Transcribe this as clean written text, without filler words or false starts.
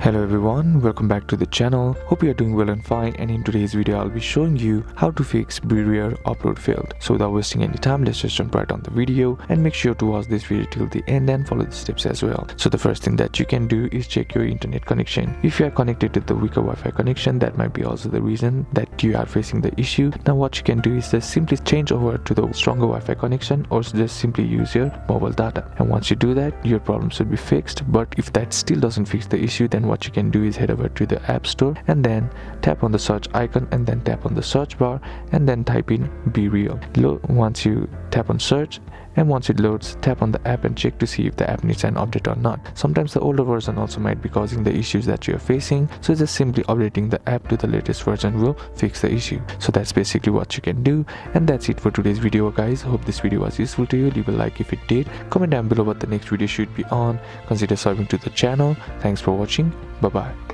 Hello everyone, welcome back to the channel. Hope you are doing well and fine, and in today's video I'll be showing you how to fix BeReal Upload Failed. So without wasting any time, let's just jump right on the video and make sure to watch this video till the end and follow the steps as well. So the first thing that you can do is check your internet connection. If you are connected to the weaker Wi-Fi connection, that might be also the reason that you are facing the issue. Now what you can do is just simply change over to the stronger Wi-Fi connection, or just simply use your mobile data. And once you do that, your problem should be fixed. But if that still doesn't fix the issue, then what you can do is head over to the App Store and then tap on the search icon and then tap on the search bar and then type in BeReal. Once you tap on search, and once it loads, tap on the app and check to see if the app needs an update or not. Sometimes the older version also might be causing the issues that you are facing, so just simply updating the app to the latest version will fix the issue. So that's basically what you can do, and that's it for today's video guys. Hope this video was useful to you. Leave a like if it did, comment down below what the next video should be on, consider subscribing to the channel. Thanks for watching, bye bye.